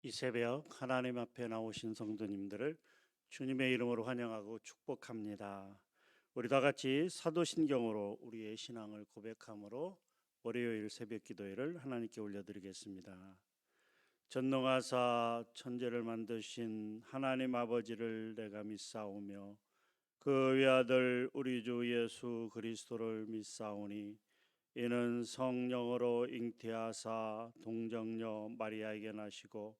이 새벽 하나님 앞에 나오신 성도님들을 주님의 이름으로 환영하고 축복합니다. 우리 다 같이 사도신경으로 우리의 신앙을 고백함으로 월요일 새벽 기도회를 하나님께 올려드리겠습니다. 전능하사 천지를 만드신 하나님 아버지를 내가 믿사오며 그 외아들 우리 주 예수 그리스도를 믿사오니 이는 성령으로 잉태하사 동정녀 마리아에게 나시고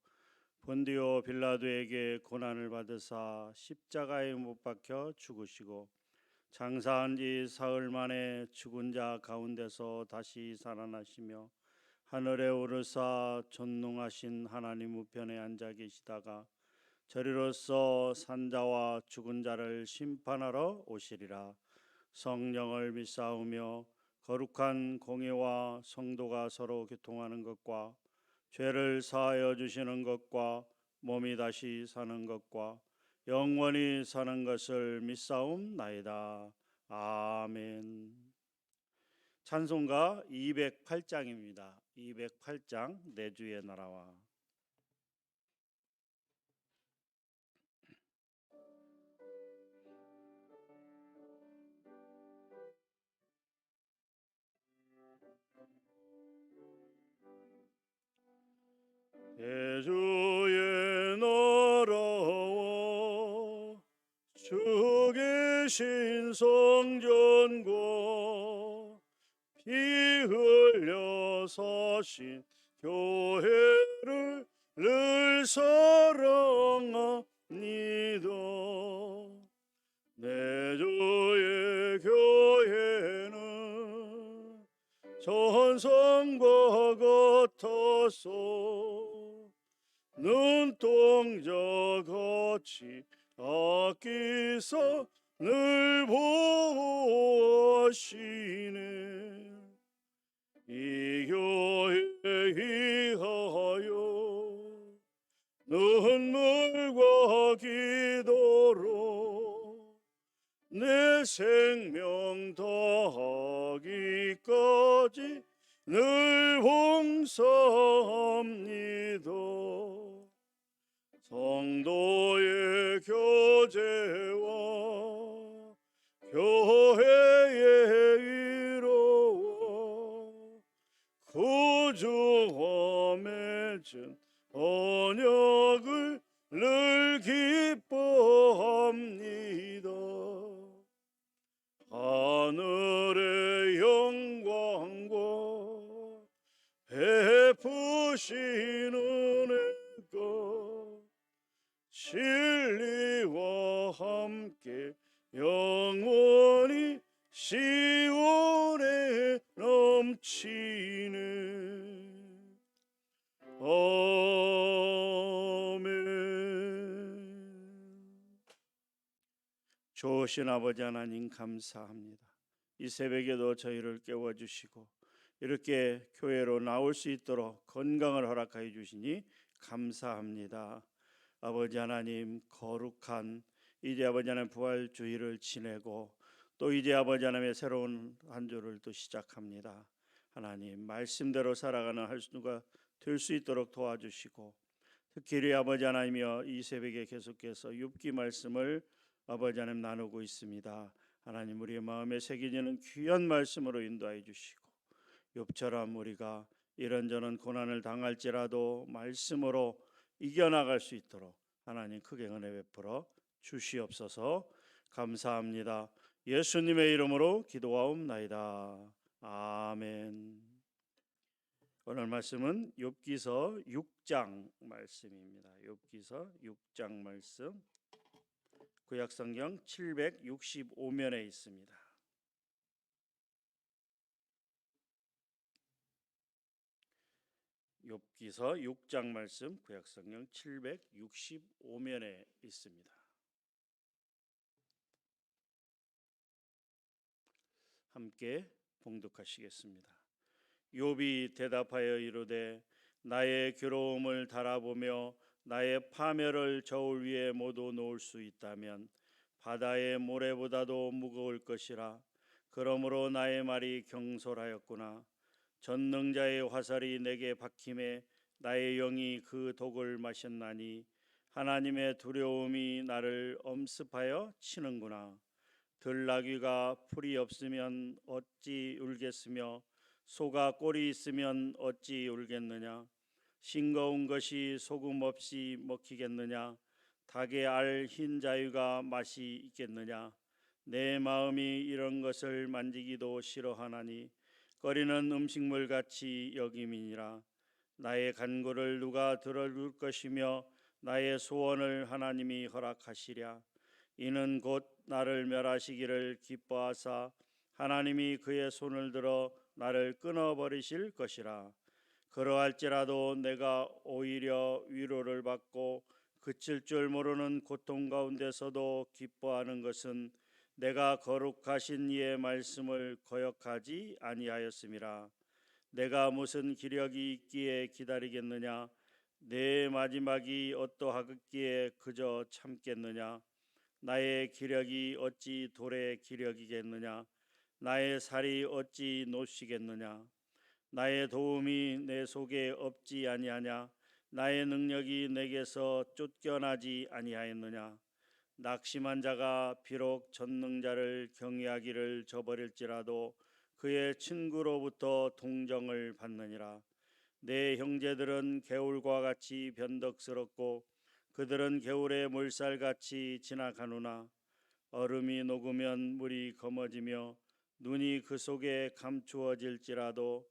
본디오 빌라도에게 고난을 받으사 십자가에 못 박혀 죽으시고 장사한 지 사흘 만에 죽은 자 가운데서 다시 살아나시며 하늘에 오르사 존귀하신 하나님 우편에 앉아 계시다가 저리로서 산자와 죽은 자를 심판하러 오시리라. 성령을 믿사오며 거룩한 공예와 성도가 서로 교통하는 것과 죄를 사하여 주시는 것과 몸이 다시 사는 것과 영원히 사는 것을 믿사옵나이다. 아멘. 찬송가 208장입니다. 208장 내 주의 나라와. 내 주의 나라와 주 계신 성전과 피 흘려 사신 교회를 늘 사랑합니다. 내 주의 교회는 전성과 같아서 눈동자 같이 아끼사 늘 보호하시네. 이 교회에 위하여 눈물과 기도로 내 생명 다하기까지 늘 봉사합니다. 성도의 교제와 교회의 위로와 구주와 맺은 언약을 늘 기뻐합니다. 하늘의 영광과 베푸신 은혜가 진리와 함께 영원히 시온에 넘치네. 아멘. 좋으신 아버지 하나님 감사합니다. 이 새벽에도 저희를 깨워주시고 이렇게 교회로 나올 수 있도록 건강을 허락하여 주시니 감사합니다. 아버지 하나님, 거룩한 이제 아버지 하나님 부활주의를 지내고 또 이제 아버지 하나님의 새로운 한 주를 또 시작합니다. 하나님, 말씀대로 살아가는 하루가 될 수 있도록 도와주시고 특히 우리 아버지 하나님이여 이 새벽에 계속해서 욥기 말씀을 아버지 하나님 나누고 있습니다. 하나님, 우리의 마음에 새겨지는 귀한 말씀으로 인도하여 주시고 욥처럼 우리가 이런저런 고난을 당할지라도 말씀으로 이겨나갈 수 있도록 하나님 크게 은혜 베풀어 주시옵소서. 감사합니다. 예수님의 이름으로 기도하옵나이다. 아멘. 오늘 말씀은 욥기서 6장 말씀입니다. 욥기서 6장 말씀 구약성경 765면에 있습니다. 욥기서 6장 말씀 구약성경 765면에 있습니다. 함께 봉독하시겠습니다. 욥이 대답하여 이르되 나의 괴로움을 달아보며 나의 파멸을 저울 위에 모두 놓을 수 있다면 바다의 모래보다도 무거울 것이라. 그러므로 나의 말이 경솔하였구나. 전능자의 화살이 내게 박힘에 나의 영이 그 독을 마셨나니 하나님의 두려움이 나를 엄습하여 치는구나. 들나귀가 풀이 없으면 어찌 울겠으며 소가 꼴이 있으면 어찌 울겠느냐. 싱거운 것이 소금 없이 먹히겠느냐. 닭의 알 흰 자유가 맛이 있겠느냐. 내 마음이 이런 것을 만지기도 싫어하나니 꺼리는 음식물 같이 여김이니라. 나의 간구를 누가 들어줄 것이며 나의 소원을 하나님이 허락하시랴. 이는 곧 나를 멸하시기를 기뻐하사 하나님이 그의 손을 들어 나를 끊어버리실 것이라. 그러할지라도 내가 오히려 위로를 받고 그칠 줄 모르는 고통 가운데서도 기뻐하는 것은 내가 거룩하신 이의 말씀을 거역하지 아니하였음이라. 내가 무슨 기력이 있기에 기다리겠느냐. 내 마지막이 어떠하겠기에 그저 참겠느냐. 나의 기력이 어찌 돌의 기력이겠느냐. 나의 살이 어찌 노시겠느냐. 나의 도움이 내 속에 없지 아니하냐. 나의 능력이 내게서 쫓겨나지 아니하였느냐. 낙심한 자가 비록 전능자를 경외하기를 저버릴지라도 그의 친구로부터 동정을 받느니라. 내 형제들은 개울과 같이 변덕스럽고 그들은 겨울의 물살같이 지나가누나 얼음이 녹으면 물이 검어지며 눈이 그 속에 감추어질지라도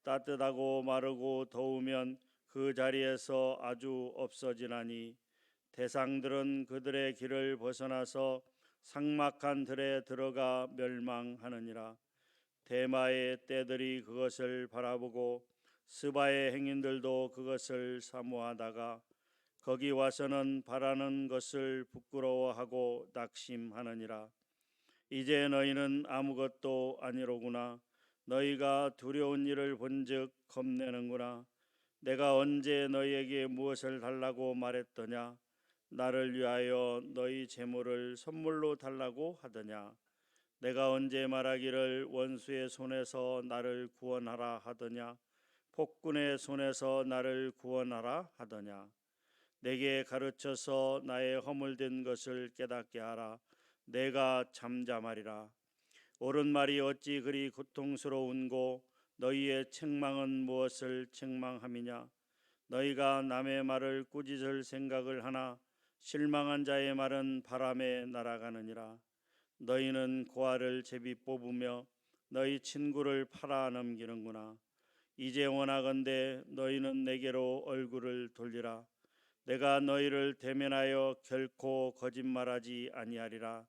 따뜻하고 마르고 더우면 그 자리에서 아주 없어지나니 대상들은 그들의 길을 벗어나서 삭막한 들에 들어가 멸망하느니라. 대마의 떼들이 그것을 바라보고 스바의 행인들도 그것을 사모하다가 거기 와서는 바라는 것을 부끄러워하고 낙심하느니라. 이제 너희는 아무것도 아니로구나. 너희가 두려운 일을 본즉 겁내는구나. 내가 언제 너희에게 무엇을 달라고 말했더냐. 나를 위하여 너희 재물을 선물로 달라고 하더냐. 내가 언제 말하기를 원수의 손에서 나를 구원하라 하더냐. 폭군의 손에서 나를 구원하라 하더냐. 내게 가르쳐서 나의 허물된 것을 깨닫게 하라. 내가 잠잠하리라. 옳은 말이 어찌 그리 고통스러운고 너희의 책망은 무엇을 책망함이냐. 너희가 남의 말을 꾸짖을 생각을 하나 실망한 자의 말은 바람에 날아가느니라. 너희는 고아를 제비 뽑으며 너희 친구를 팔아 넘기는구나. 이제 원하건대 너희는 내게로 얼굴을 돌리라. 내가 너희를 대면하여 결코 거짓말하지 아니하리라.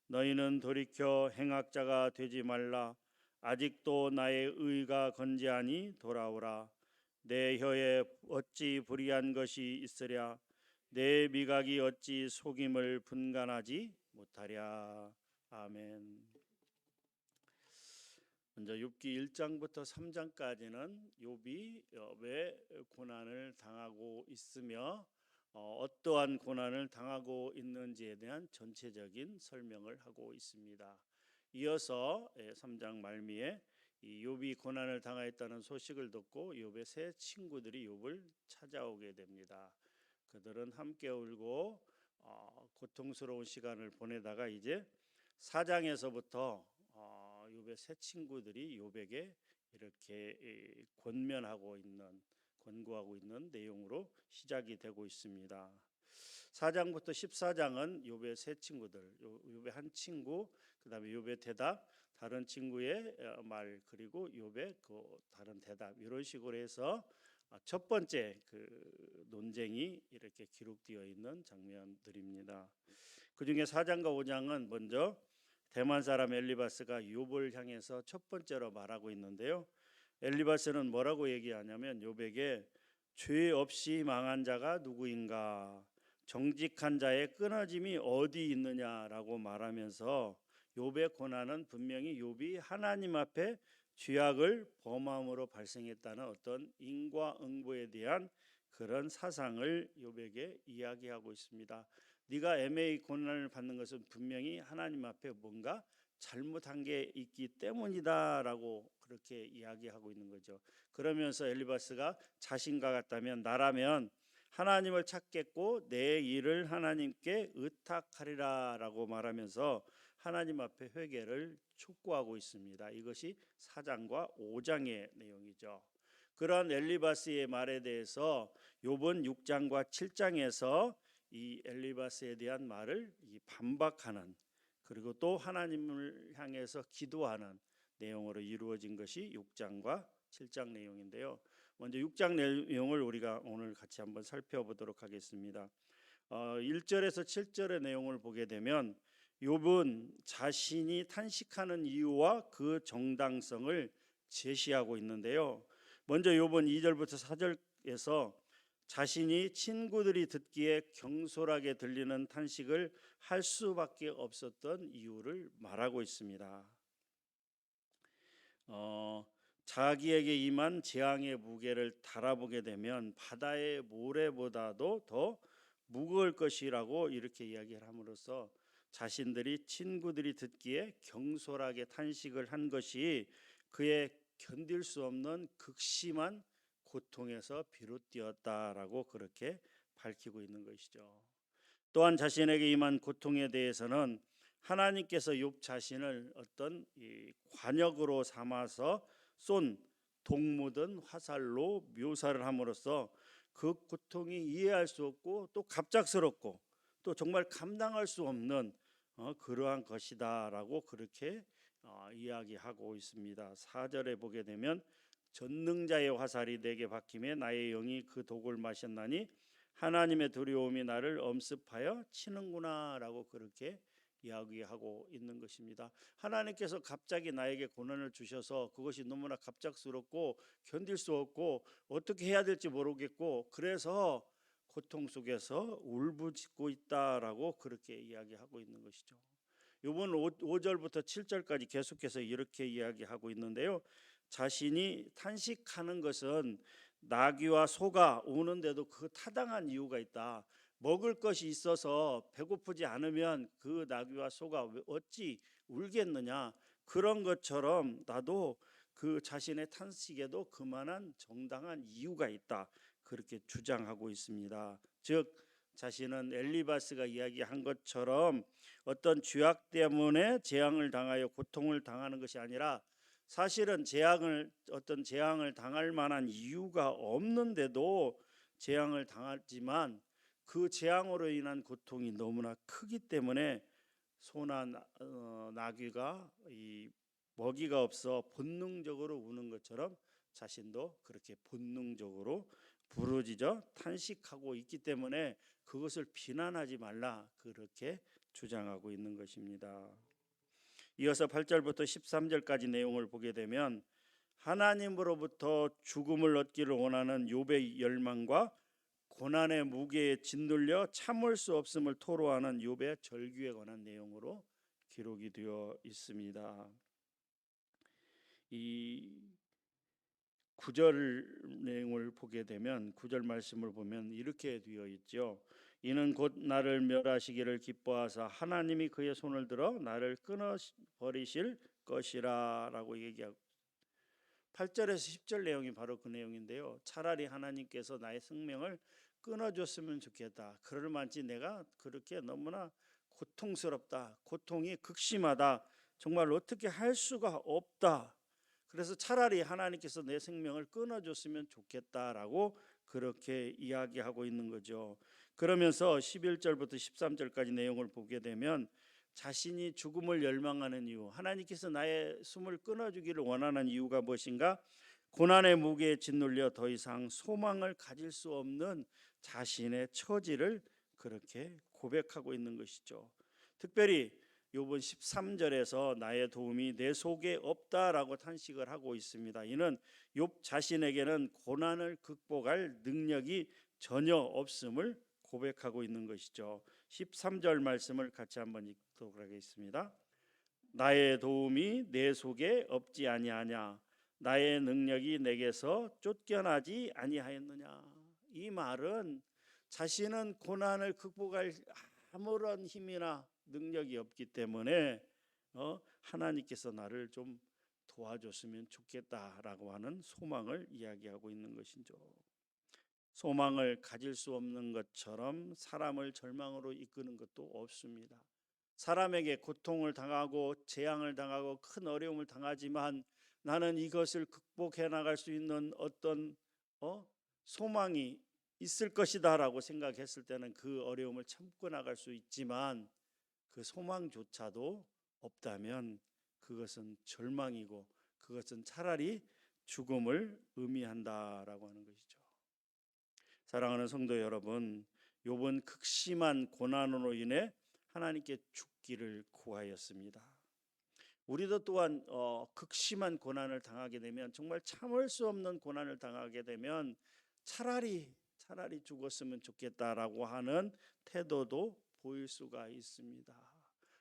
너희는 돌이켜 행악자가 되지 말라. 아직도 나의 의가 건재하니 돌아오라. 내 혀에 어찌 불의한 것이 있으랴. 내 미각이 어찌 속임을 분간하지 못하랴. 아멘. 먼저 욥기 1장부터 3장까지는 욥이 왜 고난을 당하고 있으며 어떠한 고난을 당하고 있는지에 대한 전체적인 설명을 하고 있습니다. 이어서 3장 말미에 이 욥이 고난을 당하였다는 소식을 듣고 욥의 세 친구들이 욥을 찾아오게 됩니다. 그들은 함께 울고 고통스러운 시간을 보내다가 이제 4장에서부터 욥의 세 친구들이 욥에게 이렇게 권고하고 있는 내용으로 시작이 되고 있습니다. 4장부터 14장은 욥의 세 친구들, 욥의 한 친구, 그다음에 욥의 대답, 다른 친구의 말, 그리고 욥의 그 다른 대답, 이런 식으로 해서 첫 번째 그 논쟁이 이렇게 기록되어 있는 장면들입니다. 그 중에 4장과 5장은 먼저 대만 사람 엘리바스가 욥을 향해서 첫 번째로 말하고 있는데요. 엘리바스는 뭐라고 얘기하냐면 욥에게 죄 없이 망한 자가 누구인가, 정직한 자의 끊어짐이 어디 있느냐라고 말하면서 욥의 고난은 분명히 욥이 하나님 앞에 죄악을 범함으로 발생했다는 어떤 인과응보에 대한 그런 사상을 욥에게 이야기하고 있습니다. 네가 애매히 고난을 받는 것은 분명히 하나님 앞에 뭔가 잘못한 게 있기 때문이다라고 그렇게 이야기하고 있는 거죠. 그러면서 엘리바스가 자신과 같다면 나라면 하나님을 찾겠고 내 일을 하나님께 의탁하리라라고 말하면서 하나님 앞에 회개를 촉구하고 있습니다. 이것이 4장과 5장의 내용이죠. 그런 엘리바스의 말에 대해서 욥은 6장과 7장에서 이 엘리바스에 대한 말을 반박하는, 그리고 또 하나님을 향해서 기도하는 내용으로 이루어진 것이 6장과 7장 내용인데요. 먼저 6장 내용을 우리가 오늘 같이 한번 살펴보도록 하겠습니다. 1절에서 7절의 내용을 보게 되면 욥은 자신이 탄식하는 이유와 그 정당성을 제시하고 있는데요. 먼저 욥은 2절부터 4절에서 자신이 친구들이 듣기에 경솔하게 들리는 탄식을 할 수밖에 없었던 이유를 말하고 있습니다. 자기에게 임한 재앙의 무게를 달아보게 되면 바다의 모래보다도 더 무거울 것이라고 이렇게 이야기를 함으로써 자신들이 친구들이 듣기에 경솔하게 탄식을 한 것이 그의 견딜 수 없는 극심한 고통에서 비롯되었다라고 그렇게 밝히고 있는 것이죠. 또한 자신에게 임한 고통에 대해서는 하나님께서 욥 자신을 어떤 관역으로 삼아서 쏜 독 묻은 화살로 묘사를 함으로써 그 고통이 이해할 수 없고 또 갑작스럽고 또 정말 감당할 수 없는 그러한 것이다라고 그렇게 이야기하고 있습니다. 4절에 보게 되면 전능자의 화살이 내게 박힘에 나의 영이 그 독을 마셨나니 하나님의 두려움이 나를 엄습하여 치는구나라고 그렇게 이야기하고 있는 것입니다. 하나님께서 갑자기 나에게 고난을 주셔서 그것이 너무나 갑작스럽고 견딜 수 없고 어떻게 해야 될지 모르겠고 그래서 고통 속에서 울부짖고 있다라고 그렇게 이야기하고 있는 것이죠. 이번 5절부터 7절까지 계속해서 이렇게 이야기하고 있는데요. 자신이 탄식하는 것은 나귀와 소가 우는데도 그 타당한 이유가 있다. 먹을 것이 있어서 배고프지 않으면 그 나귀와 소가 어찌 울겠느냐. 그런 것처럼 나도 그 자신의 탄식에도 그만한 정당한 이유가 있다. 그렇게 주장하고 있습니다. 즉 자신은 엘리바스가 이야기한 것처럼 어떤 죄악 때문에 재앙을 당하여 고통을 당하는 것이 아니라 사실은 어떤 재앙을 당할 만한 이유가 없는데도 재앙을 당하지만 그 재앙으로 인한 고통이 너무나 크기 때문에 소나 나귀가 이 먹이가 없어 본능적으로 우는 것처럼 자신도 그렇게 본능적으로 부르짖어 탄식하고 있기 때문에 그것을 비난하지 말라 그렇게 주장하고 있는 것입니다. 이어서 8절부터 13절까지 내용을 보게 되면 하나님으로부터 죽음을 얻기를 원하는 욥의 열망과 고난의 무게에 짓눌려 참을 수 없음을 토로하는 욥의 절규에 관한 내용으로 기록이 되어 있습니다. 이 9절 내용을 보게 되면 9절 말씀을 보면 이렇게 되어 있죠. 이는 곧 나를 멸하시기를 기뻐하사 하나님이 그의 손을 들어 나를 끊어 버리실 것이라라고 얘기하고 8절에서 10절 내용이 바로 그 내용인데요. 차라리 하나님께서 나의 생명을 끊어줬으면 좋겠다. 그럴 만치 내가 그렇게 너무나 고통스럽다. 고통이 극심하다. 정말 어떻게 할 수가 없다. 그래서 차라리 하나님께서 내 생명을 끊어줬으면 좋겠다라고 그렇게 이야기하고 있는 거죠. 그러면서 11절부터 13절까지 내용을 보게 되면 자신이 죽음을 열망하는 이유, 하나님께서 나의 숨을 끊어주기를 원하는 이유가 무엇인가? 고난의 무게에 짓눌려 더 이상 소망을 가질 수 없는 자신의 처지를 그렇게 고백하고 있는 것이죠. 특별히 욥은 13절에서 나의 도움이 내 속에 없다라고 탄식을 하고 있습니다. 이는 욥 자신에게는 고난을 극복할 능력이 전혀 없음을 고백하고 있는 것이죠. 13절 말씀을 같이 한번 읽도록 하겠습니다. 나의 도움이 내 속에 없지 아니하냐, 나의 능력이 내게서 쫓겨나지 아니하였느냐. 이 말은 자신은 고난을 극복할 아무런 힘이나 능력이 없기 때문에 하나님께서 나를 좀 도와줬으면 좋겠다라고 하는 소망을 이야기하고 있는 것이죠. 소망을 가질 수 없는 것처럼 사람을 절망으로 이끄는 것도 없습니다. 사람에게 고통을 당하고 재앙을 당하고 큰 어려움을 당하지만 나는 이것을 극복해 나갈 수 있는 어떤 소망이 있을 것이다라고 생각했을 때는 그 어려움을 참고 나갈 수 있지만 그 소망조차도 없다면 그것은 절망이고 그것은 차라리 죽음을 의미한다라고 하는 것이죠. 사랑하는 성도 여러분, 욥은 극심한 고난으로 인해 하나님께 죽기를 구하였습니다. 우리도 또한 극심한 고난을 당하게 되면, 정말 참을 수 없는 고난을 당하게 되면 차라리 죽었으면 좋겠다라고 하는 태도도 보일 수가 있습니다.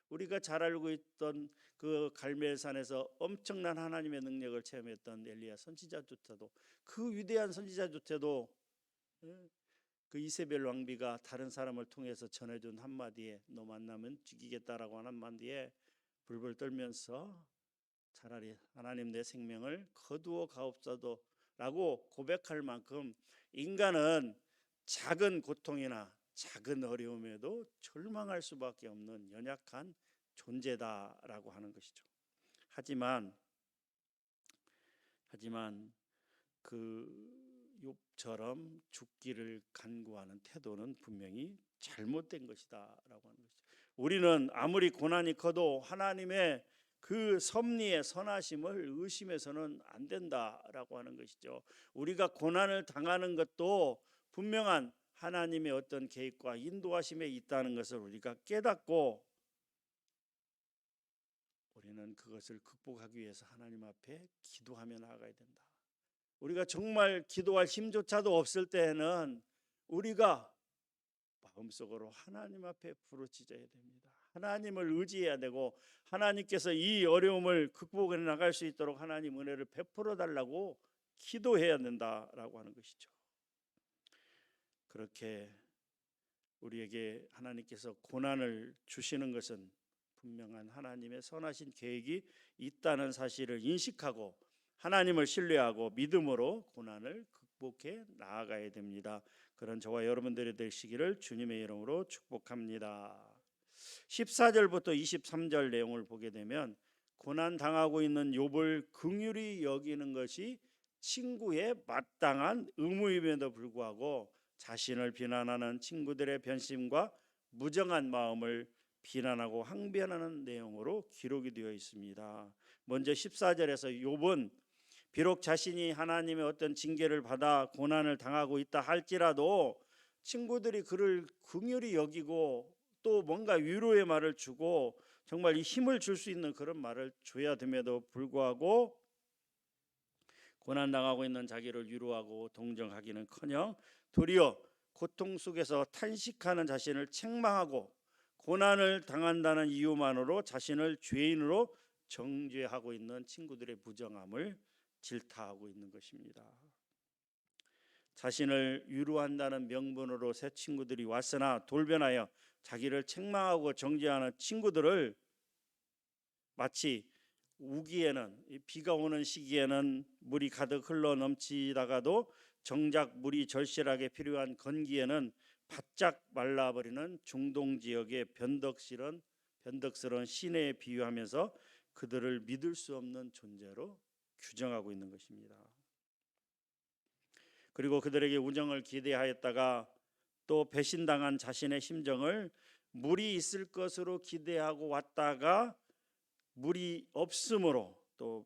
우리가 잘 알고 있던 그 갈멜산에서 엄청난 하나님의 능력을 체험했던 엘리야 선지자조차도, 그 위대한 선지자조차도 그 이세벨 왕비가 다른 사람을 통해서 전해준 한마디에, 너 만나면 죽이겠다라고 하는 한마디에 불불 떨면서 차라리 하나님 내 생명을 거두어 가옵소서 라고 고백할 만큼 인간은 작은 고통이나 작은 어려움에도 절망할 수밖에 없는 연약한 존재다라고 하는 것이죠. 하지만 그 욥처럼 죽기를 간구하는 태도는 분명히 잘못된 것이다라고 하는 것이죠. 우리는 아무리 고난이 커도 하나님의 그 섭리의 선하심을 의심해서는 안 된다라고 하는 것이죠. 우리가 고난을 당하는 것도 분명한 하나님의 어떤 계획과 인도하심에 있다는 것을 우리가 깨닫고 우리는 그것을 극복하기 위해서 하나님 앞에 기도하며 나아가야 된다. 우리가 정말 기도할 힘조차도 없을 때에는 우리가 마음속으로 하나님 앞에 부르짖어야 됩니다. 하나님을 의지해야 되고 하나님께서 이 어려움을 극복해 나갈 수 있도록 하나님 은혜를 베풀어 달라고 기도해야 된다라고 하는 것이죠. 그렇게 우리에게 하나님께서 고난을 주시는 것은 분명한 하나님의 선하신 계획이 있다는 사실을 인식하고 하나님을 신뢰하고 믿음으로 고난을 극복해 나아가야 됩니다. 그런 저와 여러분들이 되시기를 주님의 이름으로 축복합니다. 14절부터 23절 내용을 보게 되면 고난 당하고 있는 욥을 긍휼히 여기는 것이 친구의 마땅한 의무임에도 불구하고 자신을 비난하는 친구들의 변심과 무정한 마음을 비난하고 항변하는 내용으로 기록이 되어 있습니다. 먼저 14절에서 욥은 비록 자신이 하나님의 어떤 징계를 받아 고난을 당하고 있다 할지라도 친구들이 그를 긍휼히 여기고 또 뭔가 위로의 말을 주고 정말 이 힘을 줄 수 있는 그런 말을 줘야 됨에도 불구하고 고난당하고 있는 자기를 위로하고 동정하기는커녕 도리어 고통 속에서 탄식하는 자신을 책망하고 고난을 당한다는 이유만으로 자신을 죄인으로 정죄하고 있는 친구들의 무정함을 질타하고 있는 것입니다. 자신을 위로한다는 명분으로 새 친구들이 왔으나 돌변하여 자기를 책망하고 정죄하는 친구들을 마치 우기에는, 비가 오는 시기에는 물이 가득 흘러 넘치다가도 정작 물이 절실하게 필요한 건기에는 바짝 말라버리는 중동 지역의 변덕스러운 시내에 비유하면서 그들을 믿을 수 없는 존재로 규정하고 있는 것입니다. 그리고 그들에게 우정을 기대하였다가 또 배신당한 자신의 심정을 물이 있을 것으로 기대하고 왔다가 물이 없으므로 또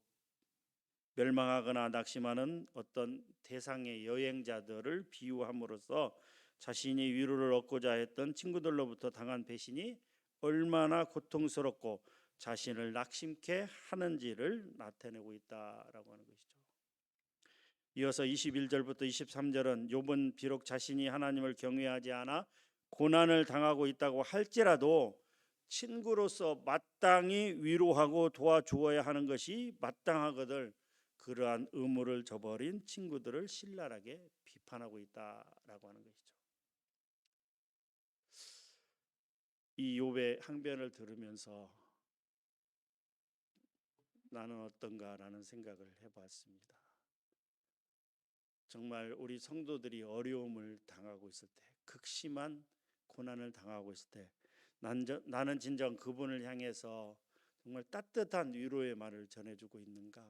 멸망하거나 낙심하는 어떤 대상의 여행자들을 비유함으로써 자신이 위로를 얻고자 했던 친구들로부터 당한 배신이 얼마나 고통스럽고 자신을 낙심케 하는지를 나타내고 있다라고 하는 것이죠. 이어서 21절부터 23절은 욥은 비록 자신이 하나님을 경외하지 않아 고난을 당하고 있다고 할지라도 친구로서 마땅히 위로하고 도와주어야 하는 것이 마땅하거늘 그러한 의무를 저버린 친구들을 신랄하게 비판하고 있다라고 하는 것이죠. 이 욥의 항변을 들으면서 나는 어떤가라는 생각을 해봤습니다. 정말 우리 성도들이 어려움을 당하고 있을 때, 극심한 고난을 당하고 있을 때 나는 진정 그분을 향해서 정말 따뜻한 위로의 말을 전해주고 있는가?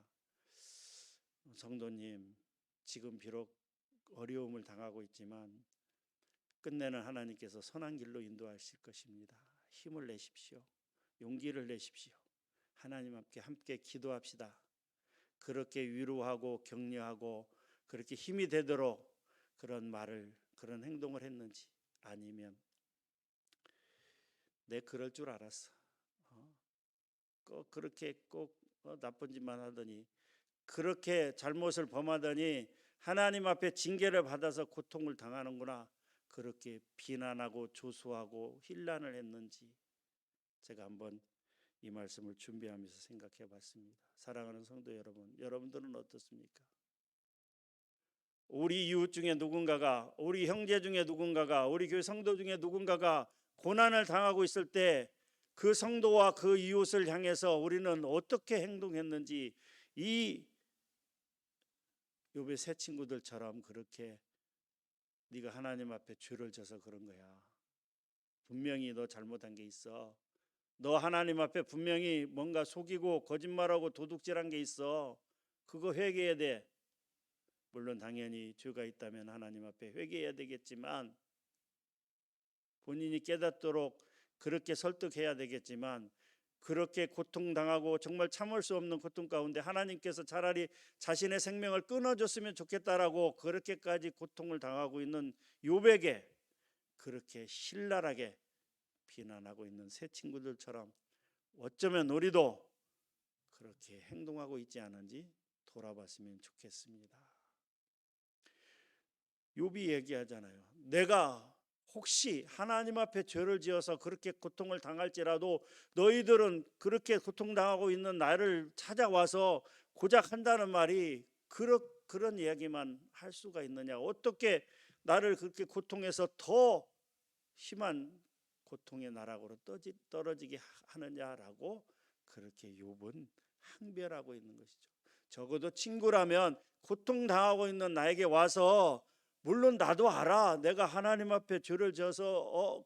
성도님, 지금 비록 어려움을 당하고 있지만 끝내는 하나님께서 선한 길로 인도하실 것입니다. 힘을 내십시오. 용기를 내십시오. 하나님 함께 기도합시다. 그렇게 위로하고 격려하고 그렇게 힘이 되도록 그런 말을, 그런 행동을 했는지, 아니면 내 그럴 줄 알았어, 꼭 그렇게 꼭 나쁜 짓만 하더니, 그렇게 잘못을 범하더니 하나님 앞에 징계를 받아서 고통을 당하는구나, 그렇게 비난하고 조소하고 힐난을 했는지, 제가 한번 이 말씀을 준비하면서 생각해 봤습니다. 사랑하는 성도 여러분, 여러분들은 어떻습니까? 우리 이웃 중에 누군가가, 우리 형제 중에 누군가가, 우리 교회 성도 중에 누군가가 고난을 당하고 있을 때 그 성도와 그 이웃을 향해서 우리는 어떻게 행동했는지, 이 욥의 새 친구들처럼 그렇게 네가 하나님 앞에 죄를 져서 그런 거야, 분명히 너 잘못한 게 있어, 너 하나님 앞에 분명히 뭔가 속이고 거짓말하고 도둑질한 게 있어, 그거 회개해야 돼. 물론 당연히 죄가 있다면 하나님 앞에 회개해야 되겠지만, 본인이 깨닫도록 그렇게 설득해야 되겠지만, 그렇게 고통당하고 정말 참을 수 없는 고통 가운데 하나님께서 차라리 자신의 생명을 끊어줬으면 좋겠다라고 그렇게까지 고통을 당하고 있는 욥에게 그렇게 신랄하게 비난하고 있는 새 친구들처럼 어쩌면 우리도 그렇게 행동하고 있지 않은지 돌아봤으면 좋겠습니다. 욥이 얘기하잖아요. 내가 혹시 하나님 앞에 죄를 지어서 그렇게 고통을 당할지라도 너희들은 그렇게 고통당하고 있는 나를 찾아와서 고작 한다는 말이 그런 이야기만 할 수가 있느냐, 어떻게 나를 그렇게 고통해서 더 심한 고통의 나락으로 떨어지게 하느냐라고 그렇게 욥은 항변하고 있는 것이죠. 적어도 친구라면 고통당하고 있는 나에게 와서, 물론 나도 알아, 내가 하나님 앞에 죄를 져서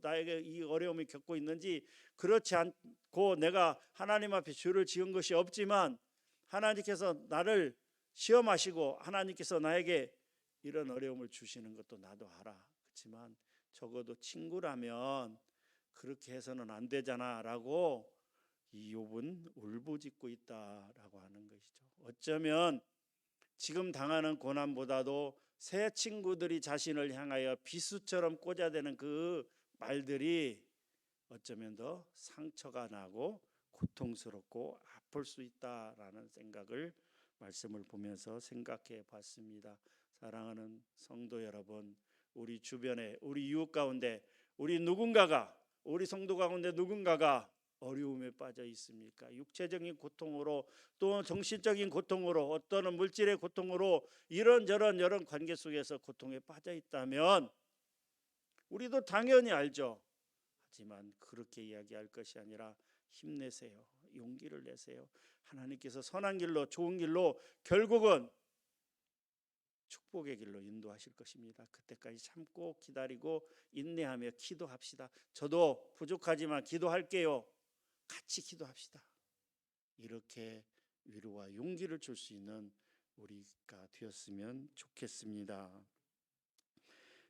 나에게 이 어려움을 겪고 있는지, 그렇지 않고 내가 하나님 앞에 죄를 지은 것이 없지만 하나님께서 나를 시험하시고 하나님께서 나에게 이런 어려움을 주시는 것도 나도 알아. 그렇지만 적어도 친구라면 그렇게 해서는 안 되잖아 라고 이 욥은 울부짖고 있다라고 하는 것이죠. 어쩌면 지금 당하는 고난보다도 새 친구들이 자신을 향하여 비수처럼 꽂아대는 그 말들이 어쩌면 더 상처가 나고 고통스럽고 아플 수 있다라는 생각을, 말씀을 보면서 생각해 봤습니다. 사랑하는 성도 여러분, 우리 주변에, 우리 이웃 가운데 우리 성도 가운데 누군가가 어려움에 빠져 있습니까? 육체적인 고통으로, 또 정신적인 고통으로, 어떤 물질의 고통으로 이런저런 여러 관계 속에서 고통에 빠져 있다면 우리도 당연히 알죠. 하지만 그렇게 이야기할 것이 아니라 힘내세요. 용기를 내세요. 하나님께서 선한 길로, 좋은 길로, 결국은 축복의 길로 인도하실 것입니다. 그때까지 참고 기다리고 인내하며 기도합시다. 저도 부족하지만 기도할게요. 같이 기도합시다. 이렇게 위로와 용기를 줄 수 있는 우리가 되었으면 좋겠습니다.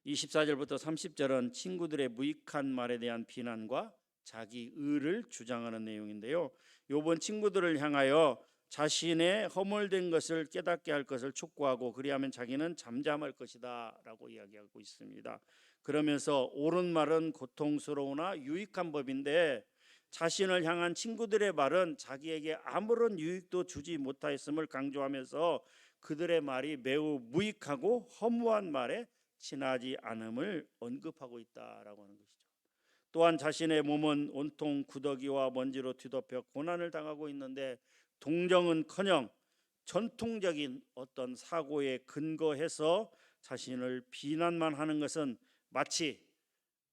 24절부터 30절은 친구들의 무익한 말에 대한 비난과 자기 의를 주장하는 내용인데요. 욥은 친구들을 향하여 자신의 허물된 것을 깨닫게 할 것을 촉구하고, 그리하면 자기는 잠잠할 것이다 라고 이야기하고 있습니다. 그러면서 옳은 말은 고통스러우나 유익한 법인데 자신을 향한 친구들의 말은 자기에게 아무런 유익도 주지 못하였음을 강조하면서 그들의 말이 매우 무익하고 허무한 말에 친하지 않음을 언급하고 있다라고 하는 것이죠. 또한 자신의 몸은 온통 구더기와 먼지로 뒤덮여 고난을 당하고 있는데 동정은커녕 전통적인 어떤 사고에 근거해서 자신을 비난만 하는 것은 마치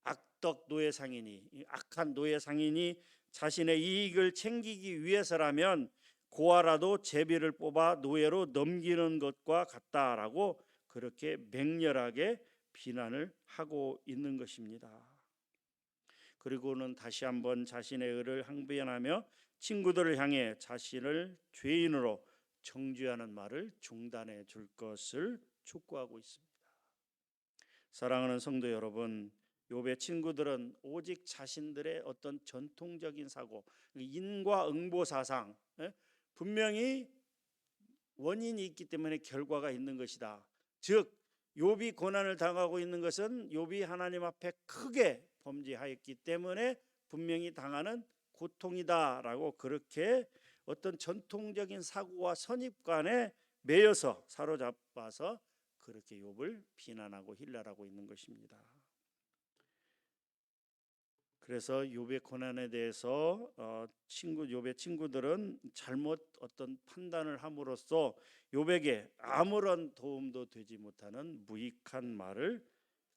악한 노예 상인이 자신의 이익을 챙기기 위해서라면 고아라도 제비를 뽑아 노예로 넘기는 것과 같다라고 그렇게 맹렬하게 비난을 하고 있는 것입니다. 그리고는 다시 한번 자신의 의를 항변하며 친구들을 향해 자신을 죄인으로 정죄하는 말을 중단해 줄 것을 촉구하고 있습니다. 사랑하는 성도 여러분, 욥의 친구들은 오직 자신들의 어떤 전통적인 사고, 인과응보 사상, 분명히 원인이 있기 때문에 결과가 있는 것이다. 즉 욥이 고난을 당하고 있는 것은 욥이 하나님 앞에 크게 범죄하였기 때문에 분명히 당하는 고통이다라고 그렇게 어떤 전통적인 사고와 선입관에 매여서 사로잡아서 그렇게 욥을 비난하고 힐난하고 있는 것입니다. 그래서 욥의 고난에 대해서 욥의 친구들은 잘못 어떤 판단을 함으로써 욥에게 아무런 도움도 되지 못하는 무익한 말을,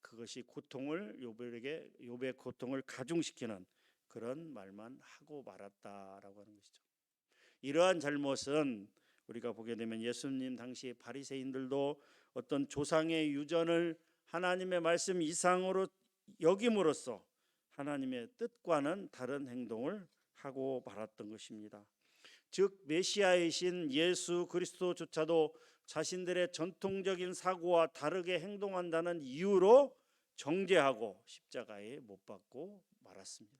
그것이 고통을 욥의 고통을 가중시키는 그런 말만 하고 말았다라고 하는 것이죠. 이러한 잘못은 우리가 보게 되면 예수님 당시 바리새인들도 어떤 조상의 유전을 하나님의 말씀 이상으로 여김으로써 하나님의 뜻과는 다른 행동을 하고 말았던 것입니다. 즉 메시아이신 예수 그리스도조차도 자신들의 전통적인 사고와 다르게 행동한다는 이유로 정죄하고 십자가에 못 박고 말았습니다.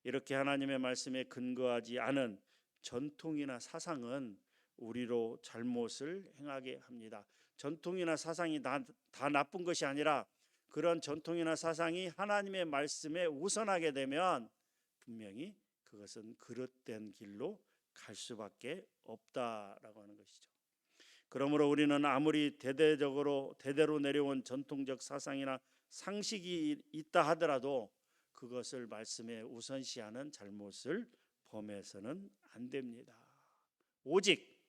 이렇게 하나님의 말씀에 근거하지 않은 전통이나 사상은 우리로 잘못을 행하게 합니다. 전통이나 사상이 다 나쁜 것이 아니라 그런 전통이나 사상이 하나님의 말씀에 우선하게 되면 분명히 그것은 그릇된 길로 갈 수밖에 없다라고 하는 것이죠. 그러므로 우리는 아무리 대대로 내려온 전통적 사상이나 상식이 있다 하더라도 그것을 말씀에 우선시하는 잘못을 범해서는 안 됩니다. 오직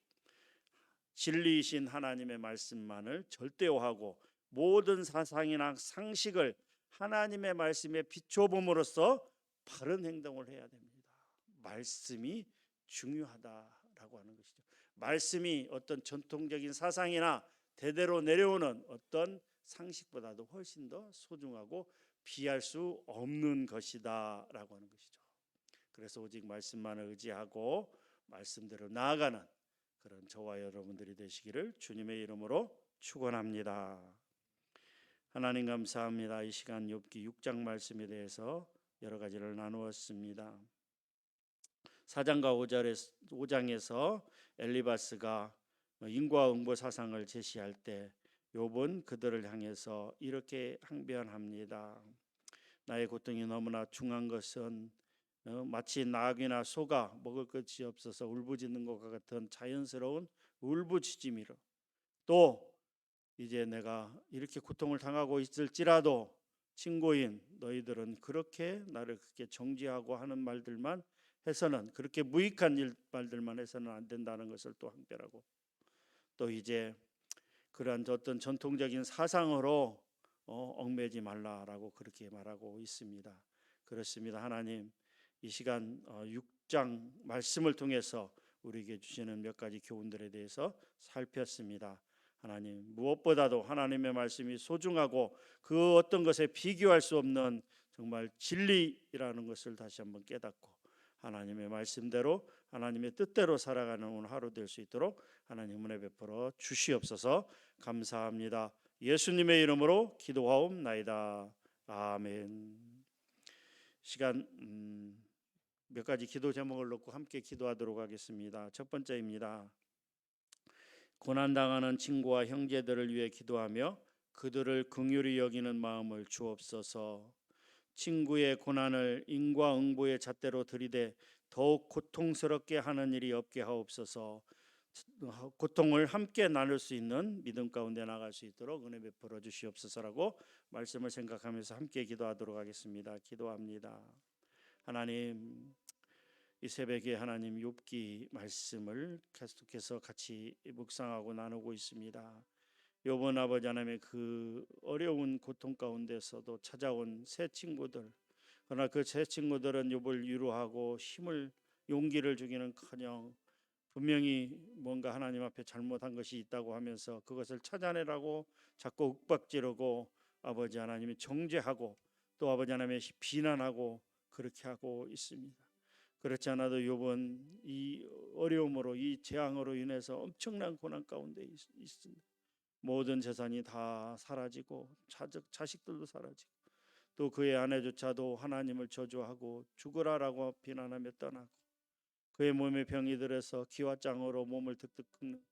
진리이신 하나님의 말씀만을 절대화하고 모든 사상이나 상식을 하나님의 말씀에 비춰봄으로써 바른 행동을 해야 됩니다. 말씀이 중요하다라고 하는 것이죠. 말씀이 어떤 전통적인 사상이나 대대로 내려오는 어떤 상식보다도 훨씬 더 소중하고 비할 수 없는 것이다라고 하는 것이죠. 그래서 오직 말씀만을 의지하고 말씀대로 나아가는 그런 저와 여러분들이 되시기를 주님의 이름으로 축원합니다. 하나님 감사합니다. 이 시간 욥기 6장 말씀에 대해서 여러 가지를 나누었습니다. 4장과 5장에서 엘리바스가 인과응보 사상을 제시할 때 욥은 그들을 향해서 이렇게 항변합니다. 나의 고통이 너무나 중한 것은 마치 낙이나 소가 먹을 것이 없어서 울부짖는 것과 같은 자연스러운 울부짖음이로, 또 이제 내가 이렇게 고통을 당하고 있을지라도 친구인 너희들은 그렇게 나를 그렇게 정죄하고 하는 말들만 해서는, 그렇게 무익한 말들만 해서는 안 된다는 것을 또 항변하고, 또 이제 그러한 어떤 전통적인 사상으로 얽매지 말라라고 그렇게 말하고 있습니다. 그렇습니다. 하나님, 이 시간 6장 말씀을 통해서 우리에게 주시는 몇 가지 교훈들에 대해서 살폈습니다. 하나님, 무엇보다도 하나님의 말씀이 소중하고 그 어떤 것에 비교할 수 없는 정말 진리라는 것을 다시 한번 깨닫고 하나님의 말씀대로 하나님의 뜻대로 살아가는 오늘 하루 될 수 있도록 하나님 은혜 베풀어 주시옵소서. 감사합니다. 예수님의 이름으로 기도하옵나이다. 아멘. 시간 몇 가지 기도 제목을 놓고 함께 기도하도록 하겠습니다. 첫 번째입니다. 고난당하는 친구와 형제들을 위해 기도하며 그들을 긍휼히 여기는 마음을 주옵소서. 친구의 고난을 인과응보의 잣대로 들이대 더욱 고통스럽게 하는 일이 없게 하옵소서. 고통을 함께 나눌 수 있는 믿음 가운데 나갈 수 있도록 은혜 베풀어 주시옵소서라고 말씀을 생각하면서 함께 기도하도록 하겠습니다. 기도합니다. 하나님, 이 새벽에 하나님 욥기 말씀을 계속해서 같이 묵상하고 나누고 있습니다. 욥은 아버지 하나님의 그 어려운 고통 가운데서도 찾아온 새 친구들, 그러나 그 새 친구들은 욥을 위로하고 용기를 주기는커녕 분명히 뭔가 하나님 앞에 잘못한 것이 있다고 하면서 그것을 찾아내라고 자꾸 윽박지르고 아버지 하나님이 정죄하고 또 아버지 하나님의 비난하고 그렇게 하고 있습니다. 그렇지 않아도 욥은 이 어려움으로 이 재앙으로 인해서 엄청난 고난 가운데 있습니다. 모든 재산이 다 사라지고 자식들도 사라지고 또 그의 아내조차도 하나님을 저주하고 죽으라라고 비난하며 떠나고 그의 몸에 병이 들어서 기와 짱으로 몸을 득득 긁는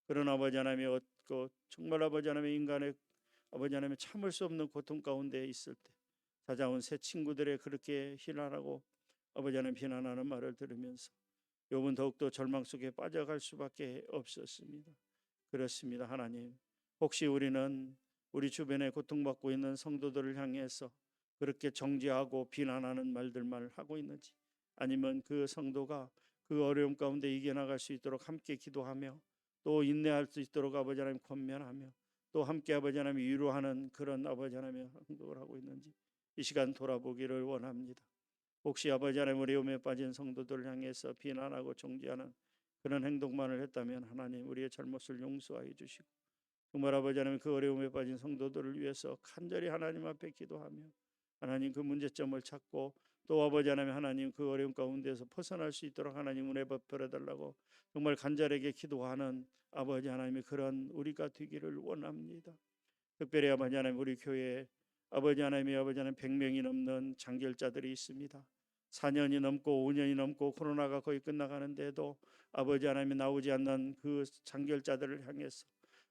그런 아버지 하나님의 얻고 정말 아버지 하나님의 인간의 아버지 하나님의 참을 수 없는 고통 가운데 있을 때 찾아온 새 친구들의 그렇게 희난하고 아버지 하나님 비난하는 말을 들으면서 욥은 더욱더 절망 속에 빠져갈 수밖에 없었습니다. 그렇습니다. 하나님, 혹시 우리는 우리 주변에 고통받고 있는 성도들을 향해서 그렇게 정죄하고 비난하는 말들만 하고 있는지, 아니면 그 성도가 그 어려움 가운데 이겨나갈 수 있도록 함께 기도하며 또 인내할 수 있도록 아버지 하나님 권면하며 또 함께 아버지 하나님 위로하는 그런 아버지 하나님의 행동을 하고 있는지 이 시간 돌아보기를 원합니다. 혹시 아버지 하나님 어려움에 빠진 성도들을 향해서 비난하고 정죄하는 그런 행동만을 했다면 하나님 우리의 잘못을 용서하여 주시고 정말 아버지 하나님 그 어려움에 빠진 성도들을 위해서 간절히 하나님 앞에 기도하며 하나님 그 문제점을 찾고 또 아버지 하나님 그 어려움 가운데서 벗어날 수 있도록 하나님 은혜 베풀어 달라고 정말 간절하게 기도하는 아버지 하나님의 그런 우리가 되기를 원합니다. 특별히 아버지 하나님 우리 교회에 아버지 하나님 100명이 넘는 장결자들이 있습니다. 4년이 넘고 5년이 넘고 코로나가 거의 끝나가는데도 아버지 하나님이 나오지 않는 그 장결자들을 향해서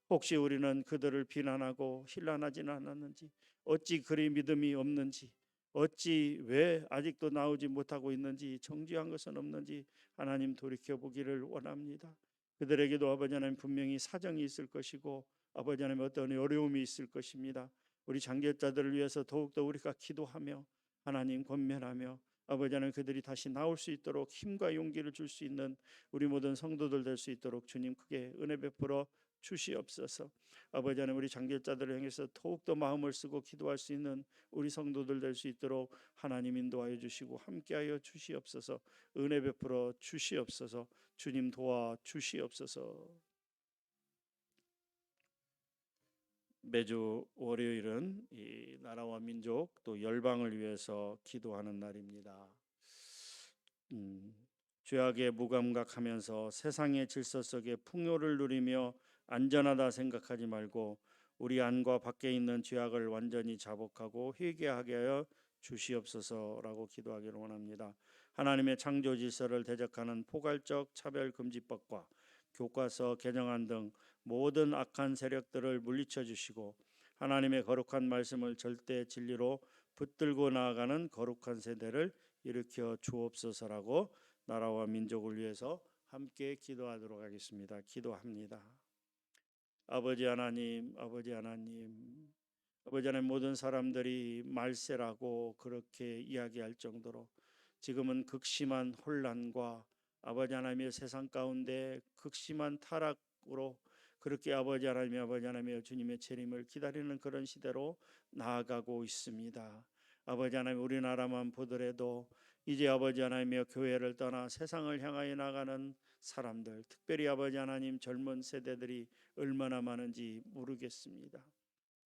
혹시 우리는 그들을 비난하고 힐난하지는 않았는지, 어찌 그리 믿음이 없는지, 어찌 왜 아직도 나오지 못하고 있는지, 정죄한 것은 없는지 하나님 돌이켜보기를 원합니다. 그들에게도 아버지 하나님 분명히 사정이 있을 것이고 아버지 하나님 어떤 어려움이 있을 것입니다. 우리 장결자들을 위해서 더욱더 우리가 기도하며 하나님 권면하며 아버지 하나님 그들이 다시 나올 수 있도록 힘과 용기를 줄 수 있는 우리 모든 성도들 될 수 있도록 주님 크게 은혜 베풀어 주시옵소서. 아버지 하나님 우리 장결자들을 향해서 더욱더 마음을 쓰고 기도할 수 있는 우리 성도들 될 수 있도록 하나님 인도하여 주시고 함께하여 주시옵소서. 은혜 베풀어 주시옵소서. 주님 도와 주시옵소서. 매주 월요일은 이 나라와 민족 또 열방을 위해서 기도하는 날입니다. 죄악에 무감각하면서 세상의 질서 속에 풍요를 누리며 안전하다 생각하지 말고 우리 안과 밖에 있는 죄악을 완전히 자복하고 회개하게 하여 주시옵소서라고 기도하기를 원합니다. 하나님의 창조 질서를 대적하는 포괄적 차별금지법과 교과서 개정안 등 모든 악한 세력들을 물리쳐 주시고 하나님의 거룩한 말씀을 절대 진리로 붙들고 나아가는 거룩한 세대를 일으켜 주옵소서라고 나라와 민족을 위해서 함께 기도하도록 하겠습니다. 기도합니다. 아버지 하나님, 아버지 하나님, 아버지 하나님 모든 사람들이 말세라고 그렇게 이야기할 정도로 지금은 극심한 혼란과 아버지 하나님의 세상 가운데 극심한 타락으로 그렇게 아버지 하나님의 주님의 재림을 기다리는 그런 시대로 나아가고 있습니다. 아버지 하나님 우리나라만 보더라도 이제 아버지 하나님의 교회를 떠나 세상을 향하여 나가는 사람들, 특별히 아버지 하나님 젊은 세대들이 얼마나 많은지 모르겠습니다.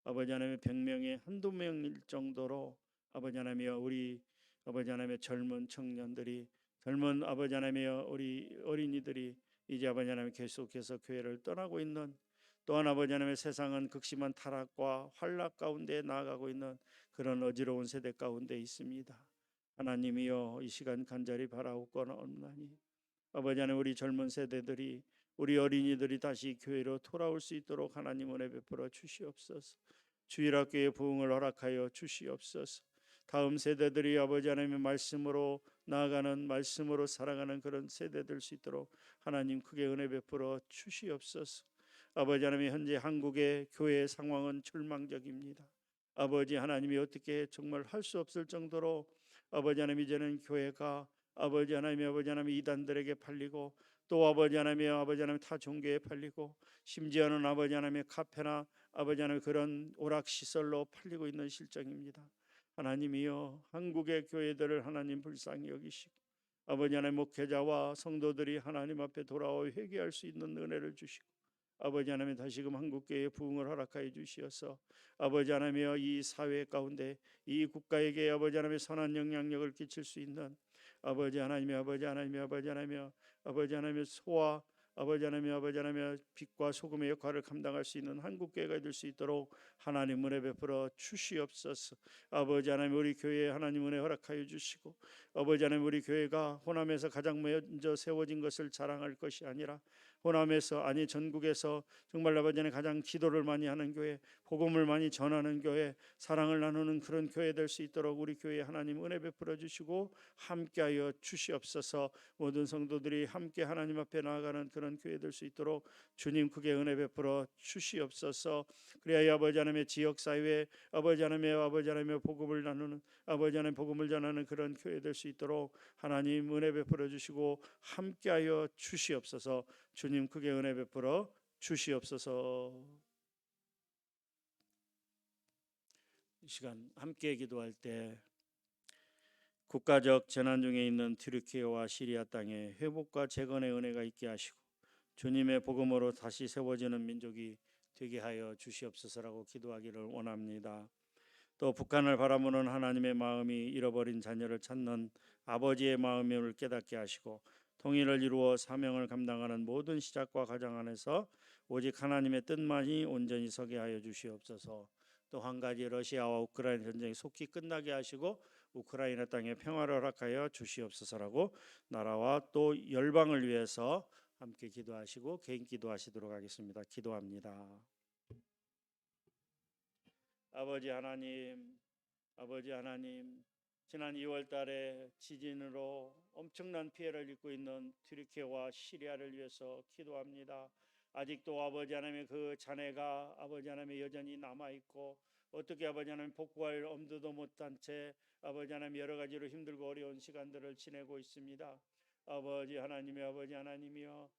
아버지 하나님의 100명에 한두 명일 정도로 아버지 하나님의 우리 아버지 하나님의 젊은 청년들이 젊은 아버지 하나님의 우리 어린이들이 이제 아버지 하나님 계속해서 교회를 떠나고 있는 또한 아버지 하나님의 세상은 극심한 타락과 환락 가운데 나아가고 있는 그런 어지러운 세대 가운데 있습니다. 하나님이여 이 시간 간절히 바라옵고나오나니 아버지 하나님 우리 젊은 세대들이 우리 어린이들이 다시 교회로 돌아올 수 있도록 하나님 은혜 베풀어 주시옵소서. 주일학교의 부흥을 허락하여 주시옵소서. 다음 세대들이 아버지 하나님의 말씀으로 나아가는 말씀으로 살아가는 그런 세대 될 수 있도록 하나님 크게 은혜 베풀어 주시옵소서. 아버지 하나님 현재 한국의 교회 상황은 절망적입니다. 아버지 하나님이 어떻게 정말 할 수 없을 정도로 아버지 하나님 이제는 교회가 아버지 하나님 이단들에게 팔리고 또 아버지 하나님 타 종교에 팔리고 심지어는 아버지 하나님의 카페나 아버지 하나님 그런 오락시설로 팔리고 있는 실정입니다. 하나님이여 한국의 교회들을 하나님 불쌍히 여기시고 아버지 하나님 목회자와 성도들이 하나님 앞에 돌아와 회개할 수 있는 은혜를 주시고 아버지 하나님 다시금 한국교회의 부흥을 허락하여 주시어서 아버지 하나님이여 이 사회 가운데 이 국가에게 아버지 하나님의 선한 영향력을 끼칠 수 있는 아버지 하나님의 아버지 하나님의 아버지 하나님의 아버지 하나님의 소와 아버지 하나님의 빛과 소금의 역할을 감당할 수 있는 한국교회가 될 수 있도록 하나님 은혜 베풀어 주시옵소서. 아버지 하나님 우리 교회에 하나님 은혜 허락하여 주시고 아버지 하나님 우리 교회가 호남에서 가장 먼저 세워진 것을 자랑할 것이 아니라 호남에서 아니 전국에서 정말 아버지 하나님 가장 기도를 많이 하는 교회, 복음을 많이 전하는 교회, 사랑을 나누는 그런 교회 될 수 있도록 우리 교회에 하나님 은혜 베풀어 주시고 함께하여 주시옵소서. 모든 성도들이 함께 하나님 앞에 나아가는 그런 교회 될 수 있도록 주님 크게 은혜 베풀어 주시옵소서. 그래야 아버지 하나님의 지역 사회에 아버지 하나님의 복음을 나누는 아버지 하나님 복음을 전하는 그런 교회 될 수 있도록 하나님 은혜 베풀어 주시고 함께하여 주시옵소서. 주님 크게 은혜 베풀어 주시옵소서. 이 시간 함께 기도할 때 국가적 재난 중에 있는 튀르키예와 시리아 땅에 회복과 재건의 은혜가 있게 하시고 주님의 복음으로 다시 세워지는 민족이 되게 하여 주시옵소서라고 기도하기를 원합니다. 또 북한을 바라보는 하나님의 마음이 잃어버린 자녀를 찾는 아버지의 마음을 깨닫게 하시고 통일을 이루어 사명을 감당하는 모든 시작과 과정 안에서 오직 하나님의 뜻만이 온전히 서게 하여 주시옵소서. 또 한 가지 러시아와 우크라이나 전쟁이 속히 끝나게 하시고 우크라이나 땅에 평화를 허락하여 주시옵소서라고 나라와 또 열방을 위해서 함께 기도하시고 개인 기도하시도록 하겠습니다. 기도합니다. 아버지 하나님, 지난 2월 달에 지진으로 엄청난 피해를 입고 있는 튀르키예와 시리아를 위해서 기도합니다. 아직도 아버지 하나님의 그 잔해가 아버지 하나님의 여전히 남아 있고 어떻게 아버지 하나님 복구할 엄두도 못한 채 아버지 하나님 여러 가지로 힘들고 어려운 시간들을 지내고 있습니다. 아버지 하나님이여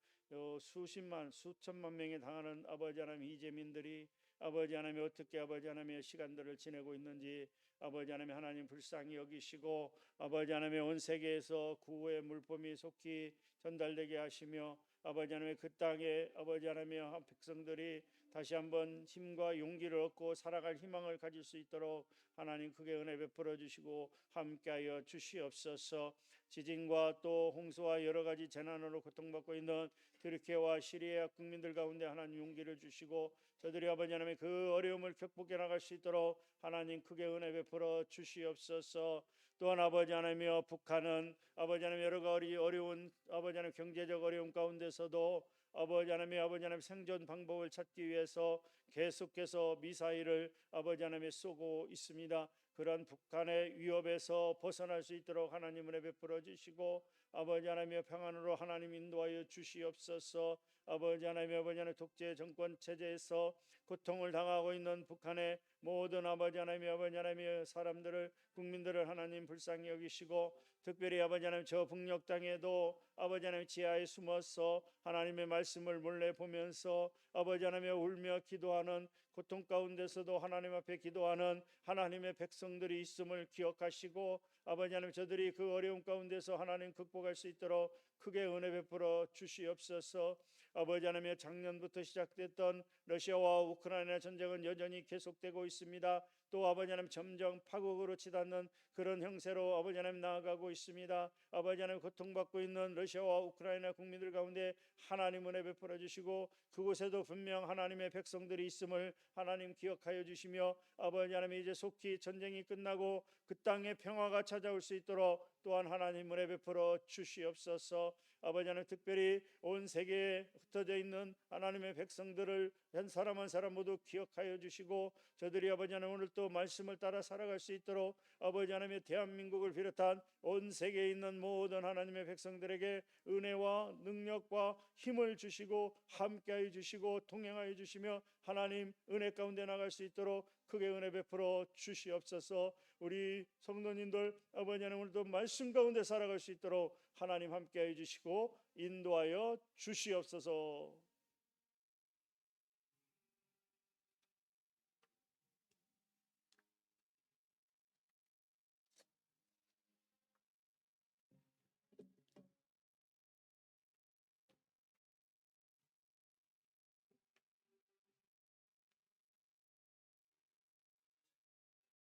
수십만 수천만 명에 당하는 아버지 하나님 이재민들이 아버지 하나님 어떻게 아버지 하나님의 시간들을 지내고 있는지 아버지 하나님 불쌍히 여기시고 아버지 하나님의 온 세계에서 구호의 물품이 속히 전달되게 하시며 아버지 하나님의 그 땅에 아버지 하나님의 백성들이 다시 한번 힘과 용기를 얻고 살아갈 희망을 가질 수 있도록 하나님 크게 은혜 베풀어 주시고 함께하여 주시옵소서. 지진과 또 홍수와 여러 가지 재난으로 고통받고 있는 튀르키예와 시리아 국민들 가운데 하나님 용기를 주시고 저들이 아버지 하나님의 그 어려움을 극복해 나갈 수 있도록 하나님 크게 은혜 베풀어 주시옵소서. 또한 아버지 하나님이여 북한은 아버지 하나님 여러 가지 어려운 아버지 하나님 경제적 어려움 가운데서도 아버지 하나님 생존 방법을 찾기 위해서 계속해서 미사일을 아버지 하나님에 쏘고 있습니다. 그런 북한의 위협에서 벗어날 수 있도록 하나님 은혜 베풀어 주시고 아버지 하나님의 평안으로 하나님 인도하여 주시옵소서. 아버지 하나님 독재 정권 체제에서 고통을 당하고 있는 북한의 모든 아버지 하나님의 사람들을 국민들을 하나님 불쌍히 여기시고 특별히 아버지 하나님 저 북녘 땅에도 아버지 하나님 지하에 숨어서 하나님의 말씀을 몰래 보면서 아버지 하나님 울며 기도하는 고통 가운데서도 하나님 앞에 기도하는 하나님의 백성들이 있음을 기억하시고 아버지 하나님 저들이 그 어려움 가운데서 하나님 극복할 수 있도록 크게 은혜 베풀어 주시옵소서. 아버지 하나님 작년부터 시작됐던 러시아와 우크라이나 전쟁은 여전히 계속되고 있습니다. 또 아버지 하나님 점점 파국으로 치닫는 그런 형세로 아버지 하나님 나아가고 있습니다. 아버지 하나님 고통받고 있는 러시아와 우크라이나 국민들 가운데 하나님 은혜 베풀어 주시고 그곳에도 분명 하나님의 백성들이 있음을 하나님 기억하여 주시며 아버지 하나님 이제 속히 전쟁이 끝나고 그 땅에 평화가 찾아올 수 있도록 또한 하나님 은혜 베풀어 주시옵소서. 아버지 하나님 특별히 온 세계에 흩어져 있는 하나님의 백성들을 한 사람 한 사람 모두 기억하여 주시고 저들이 아버지 하나님 오늘 또 말씀을 따라 살아갈 수 있도록 아버지 하나님의 대한민국을 비롯한 온 세계에 있는 모든 하나님의 백성들에게 은혜와 능력과 힘을 주시고 함께하여 주시고 동행하여 주시며 하나님 은혜 가운데 나갈 수 있도록 크게 은혜 베풀어 주시옵소서. 우리 성도님들 아버지 하나님 오늘도 말씀 가운데 살아갈 수 있도록 하나님 함께하여 주시고 인도하여 주시옵소서.